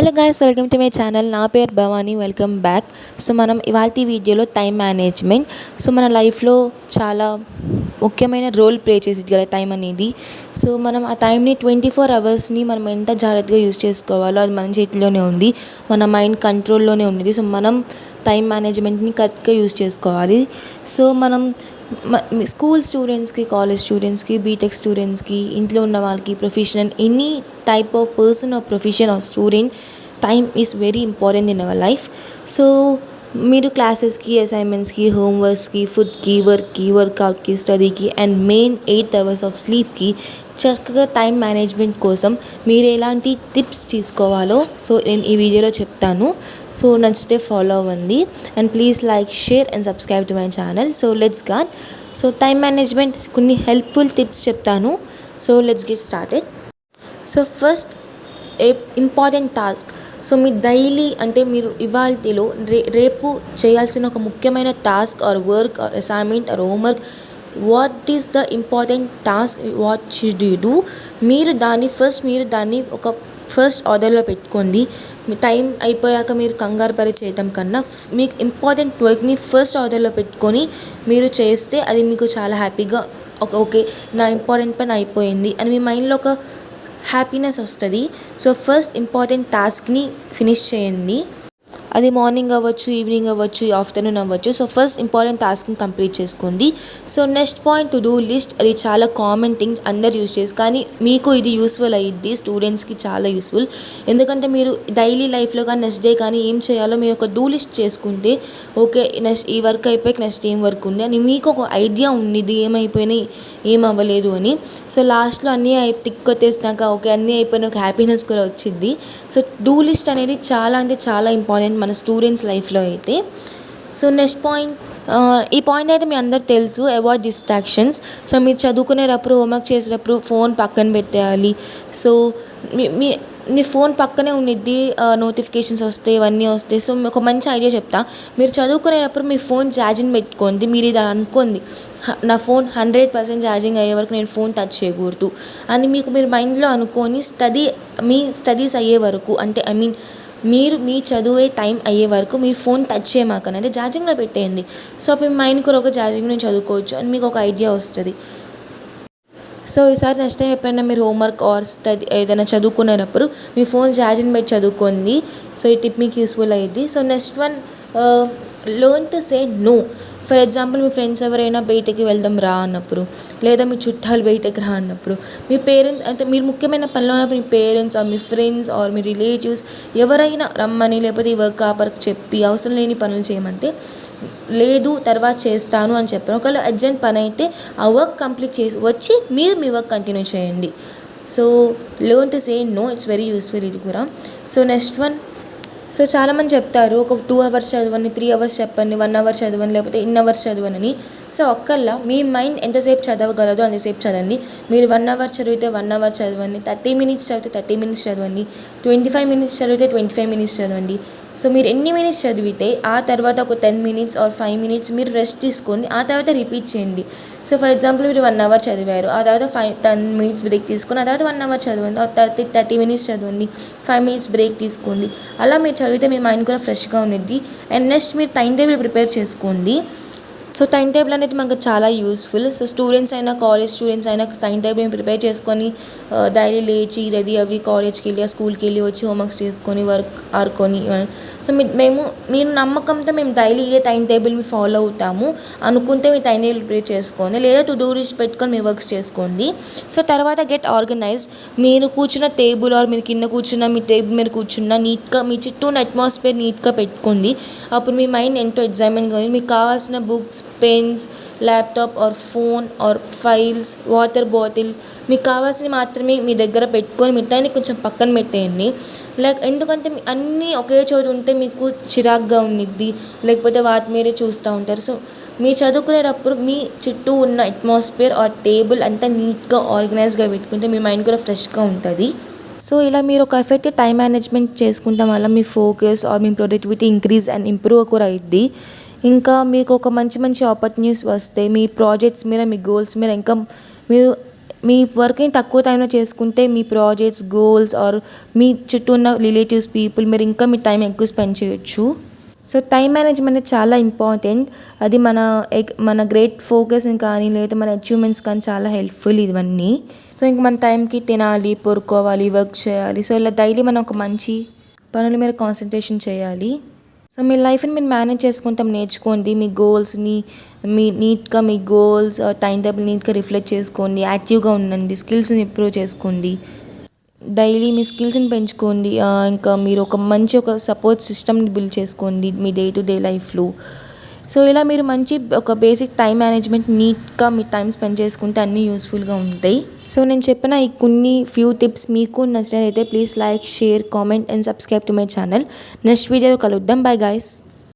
Hello guys, welcome to my channel. నా పేరు Bhavani. Welcome back. So మనం ఇవాల్టి వీడియోలో టైం మేనేజ్మెంట్. సో మన లైఫ్లో చాలా ముఖ్యమైన రోల్ ప్లే చేసేది కదా టైం అనేది. సో మనం ఆ టైంని 24 అవర్స్ని మనం ఎంత జాగ్రత్తగా యూజ్ చేసుకోవాలో అది మన చేతిలోనే ఉంది, మన మైండ్ కంట్రోల్లోనే ఉంది. సో మనం టైం మేనేజ్మెంట్ని కరెక్ట్గా యూజ్ చేసుకోవాలి. సో మనం స్కూల్ స్టూడెంట్స్కి, కాలేజ్ స్టూడెంట్స్కి, బీటెక్ స్టూడెంట్స్కి, ఇంట్లో ఉన్న వాళ్ళకి, professional any type of person or profession or student, time is very important in our life. So మీరు క్లాసెస్కి, అసైన్మెంట్స్కి, హోంవర్క్స్కి, ఫుడ్కి, వర్క్కి, వర్కౌట్కి, స్టడీకి అండ్ మెయిన్ 8 hours ఆఫ్ స్లీప్కి చక్కగా టైం మేనేజ్మెంట్ కోసం మీరు ఎలాంటి టిప్స్ తీసుకోవాలో సో నేను ఈ వీడియోలో చెప్తాను. సో నచ్చితే ఫాలో అవ్వండి and please like, share and subscribe to my channel. So let's got. So time management కొన్ని హెల్ప్ఫుల్ టిప్స్ చెప్తాను. So let's get started. So first important task. So మీ డైలీ అంటే మీరు ఇవాల్టిలో రేపు చేయాల్సిన ఒక ముఖ్యమైన task or work or assignment or homework, what is the important task, what should you do, మీరు దాన్ని ఒక ఫస్ట్ ఆర్డర్లో పెట్టుకోండి. మీ టైం అయిపోయాక మీరు కంగారు పడి చేయటం కన్నా మీకు ఇంపార్టెంట్ వర్క్ని ఫస్ట్ ఆర్డర్లో పెట్టుకొని మీరు చేస్తే అది మీకు చాలా హ్యాపీగా ఓకే నా ఇంపార్టెంట్ పని అయిపోయింది అని మీ మైండ్లో ఒక హ్యాపీనెస్ వస్తుంది. సో ఫస్ట్ ఇంపార్టెంట్ టాస్క్ని ఫినిష్ చేయండి. అది మార్నింగ్ అవ్వచ్చు, ఈవినింగ్ అవ్వచ్చు, ఆఫ్టర్నూన్ అవ్వచ్చు. సో ఫస్ట్ ఇంపార్టెంట్ టాస్క్ని కంప్లీట్ చేసుకోండి. So next point, to do list. అది చాలా కామన్ థింగ్, అందరు యూజ్ చేసి, కానీ మీకు ఇది యూస్ఫుల్ అయ్యిద్ది. స్టూడెంట్స్కి చాలా యూస్ఫుల్. ఎందుకంటే మీరు డైలీ లైఫ్లో కానీ నెక్స్ట్ డే కానీ ఏం చేయాలో మీరు ఒక డూ లిస్ట్ చేసుకుంటే ఓకే నెక్స్ట్ ఈ వర్క్ అయిపోయి నెక్స్ట్ ఏం వర్క్ ఉంది అని మీకు ఒక ఐడియా ఉంది, ఏమైపోయినాయి ఏం అవ్వలేదు అని. సో లాస్ట్లో అన్నీ టిక్ కొట్టేసినాక ఓకే అన్నీ అయిపోయిన ఒక హ్యాపీనెస్ కూడా వచ్చింది. సో డూ లిస్ట్ అనేది చాలా అంటే చాలా ఇంపార్టెంట్ మన స్టూడెంట్స్ లైఫ్లో అయితే. సో నెక్స్ట్ పాయింట్, ఈ పాయింట్ అయితే మీ అందరికి తెలుసు, అవాయిడ్ డిస్ట్రాక్షన్స్. సో మీరు చదువుకునేటప్పుడు, హోంవర్క్ చేసేటప్పుడు ఫోన్ పక్కన పెట్టేయాలి. సో మీ ఫోన్ పక్కనే ఉండిద్ది, నోటిఫికేషన్స్ వస్తాయి, ఇవన్నీ వస్తాయి. సో ఒక మంచి ఐడియా చెప్తా, మీరు చదువుకునేటప్పుడు మీ ఫోన్ ఛార్జింగ్ పెట్టుకోండి. మీరు ఇది అనుకోండి, నా ఫోన్ 100% ఛార్జింగ్ అయ్యే వరకు నేను ఫోన్ టచ్ చేయకూడదు అని మీరు మైండ్లో అనుకొని మీ స్టడీస్ అయ్యే వరకు, అంటే మీరు మీ చదువే టైం అయ్యే వరకు మీరు ఫోన్ టచ్ చేయమాకని అంటే ఛార్జింగ్లో పెట్టేయండి. సో మీ మైండ్ కూడా ఒక ఛార్జింగ్ నేను చదువుకోవచ్చు అని మీకు ఒక ఐడియా వస్తుంది. సో ఈసారి నెక్స్ట్ టైం ఎప్పుడైనా మీరు హోంవర్క్ ఆర్ స్టడీ ఏదైనా చదువుకునేటప్పుడు మీ ఫోన్ ఛార్జింగ్ పెట్టి చదువుకోండి. సో ఈ టిప్ మీకు యూస్ఫుల్ అయ్యింది. So next one, learn to say no. For example మీ ఫ్రెండ్స్ ఎవరైనా బయటకి వెళ్దాం రా అన్నప్పుడు, లేదా మీ చుట్టాలు బయటకి రా అన్నప్పుడు, మీ పేరెంట్స్ అంటే మీరు ముఖ్యమైన పనిలో ఉన్నప్పుడు మీ పేరెంట్స్ ఆర్ మీ ఫ్రెండ్స్ ఆర్ మీ రిలేటివ్స్ ఎవరైనా రమ్మని లేకపోతే ఈ వర్క్ ఆ వర్క్ చెప్పి అవసరం లేని పనులు చేయమంటే లేదు తర్వాత చేస్తాను అని చెప్పాను. ఒకవేళ అర్జెంట్ పని అయితే ఆ వర్క్ కంప్లీట్ చేసి వచ్చి మీరు మీ వర్క్ కంటిన్యూ చేయండి. So learn to say no, it's very useful ఇది కూడా. సో నెక్స్ట్ వన్, సో చాలామంది చెప్తారు ఒక 2 hours చదవండి, 3 hours చెప్పండి, 1 hour చదవండి, లేకపోతే ఇన్ని అవర్స్ చదవనని. సో ఒక్కల్లా మీ మైండ్ ఎంతసేపు చదవగలదో అంతసేపు చదవండి. మీరు 1 hour చదివితే 1 hour చదవండి, 30 minutes చదివితే 30 minutes చదవండి, 25 minutes చదివితే 25 minutes చదవండి. సో మీరు ఎన్ని మినిట్స్ చదివితే ఆ తర్వాత ఒక 10 minutes ఆర్ 5 minutes మీరు రెస్ట్ తీసుకొని ఆ తర్వాత రిపీట్ చేయండి. సో ఫర్ ఎగ్జాంపుల్ మీరు 1 hour చదివారు, ఆ తర్వాత 10 minutes బ్రేక్ తీసుకొని ఆ తర్వాత 1 hour చదవండి, ఆ తర్వాత 30 minutes చదవండి, 5 minutes బ్రేక్ తీసుకోండి. అలా మీరు చదివితే మీ మైండ్ కూడా ఫ్రెష్గా ఉండిద్ది. అండ్ నెక్స్ట్ మీరు టైం టేబుల్ ప్రిపేర్ చేసుకోండి. సో టైం టేబుల్ అనేది మనకు చాలా యూస్ఫుల్. సో స్టూడెంట్స్ అయినా, కాలేజ్ స్టూడెంట్స్ అయినా టైం టేబుల్ని ప్రిపేర్ చేసుకొని డైలీ లేచి రెడీ అవి కాలేజ్కి వెళ్ళి స్కూల్కి వెళ్ళి వచ్చి హోంవర్క్స్ చేసుకొని వర్క్ ఆడుకొని. సో మీరు నమ్మకంతో మేము డైలీ ఇదే టైం టేబుల్ని ఫాలో అవుతాము అనుకుంటే మీ టైం టేబుల్ ప్రిపేర్ చేసుకోండి, లేదా టు డూ లిస్ట్ పెట్టుకొని మీ వర్క్స్ చేసుకోండి. సో తర్వాత గెట్ ఆర్గనైజ్. మీరు కూర్చున్న టేబుల్ ఆర్ మీరు కింద కూర్చున్న మీ టేబుల్ మీద కూర్చున్న నీట్గా మీ చుట్టూ ఉన్న అట్మాస్ఫియర్ నీట్గా పెట్టుకోండి. అప్పుడు మీ మైండ్ ఎంతో ఎగ్జైట్మెంట్గా ఉంది. మీకు కావాల్సిన books, pens, laptop or phone are files, water bottle మీకు కావాల్సినవి మాత్రమే మీ దగ్గర పెట్టుకొని మిగతాన్ని కొంచెం పక్కన పెట్టేయండి. ఎందుకంటే అన్నీ ఒకే చోటు ఉంటే మీకు చిరాగ్గా ఉండిద్ది, లేకపోతే వాటి మీరే చూస్తూ ఉంటారు. సో మీరు చదువుకునేటప్పుడు మీ చుట్టూ ఉన్న అట్మాస్ఫియర్ ఆర్ టేబుల్ అంతా నీట్గా ఆర్గనైజ్గా పెట్టుకుంటే మీ మైండ్ కూడా ఫ్రెష్గా ఉంటుంది. సో ఇలా మీరు ఒక ఎఫెక్టివ్ టైం మేనేజ్మెంట్ చేసుకుంటాం వల్ల మీ ఫోకస్ ఆర్ మీ ప్రొడక్టివిటీ ఇంక్రీజ్ అండ్ ఇంప్రూవ్ కూడా అయ్యిద్ది. ఇంకా మీకు ఒక మంచి ఆపర్చునిటీస్ వస్తాయి మీ ప్రాజెక్ట్స్ మీద, మీ గోల్స్ మీద. ఇంకా మీరు మీ వర్క్ని తక్కువ టైంలో చేసుకుంటే మీ ప్రాజెక్ట్స్, గోల్స్ ఆర్ మీ చుట్టూ ఉన్న రిలేటివ్స్ పీపుల్ మీరు ఇంకా మీ టైం ఎక్కువ స్పెండ్ చేయొచ్చు. సో టైం మేనేజ్మెంట్ అనేది చాలా ఇంపార్టెంట్. అది మన గ్రేట్ ఫోకస్ని కానీ లేదా మన అచీవ్మెంట్స్ కానీ చాలా హెల్ప్ఫుల్ ఇవన్నీ. సో ఇంక మన టైంకి తినాలి, పడుకోవాలి, వర్క్ చేయాలి. సో ఇలా డైలీ మనం ఒక మంచి పనుల మీద కాన్సన్ట్రేషన్ చేయాలి. సో మీ లైఫ్ని మీరు మేనేజ్ చేసుకుంటాం నేర్చుకోండి. మీ గోల్స్ని మీ గోల్స్ టైం టేబుల్ నీట్గా రిఫ్లెక్ట్ చేసుకోండి. యాక్టివ్గా ఉండండి, స్కిల్స్ని ఇంప్రూవ్ చేసుకోండి. డైలీ మీ స్కిల్స్ని పెంచుకోండి. ఇంకా మీరు ఒక సపోర్ట్ సిస్టమ్ని బిల్డ్ చేసుకోండి మీ డే టు డే లైఫ్లో. సో ఇలా మీరు ఒక బేసిక్ టైం మేనేజ్మెంట్ నీట్గా మీ టైం స్పెండ్ చేసుకుంటే అన్నీ యూస్ఫుల్గా ఉంటాయి. సో నేను చెప్పిన ఈ కొన్ని ఫ్యూ టిప్స్ మీకు నచ్చినట్లయితే please like, share, comment and subscribe to my channel. Next వీడియోలో కలుద్దాం. Bye guys.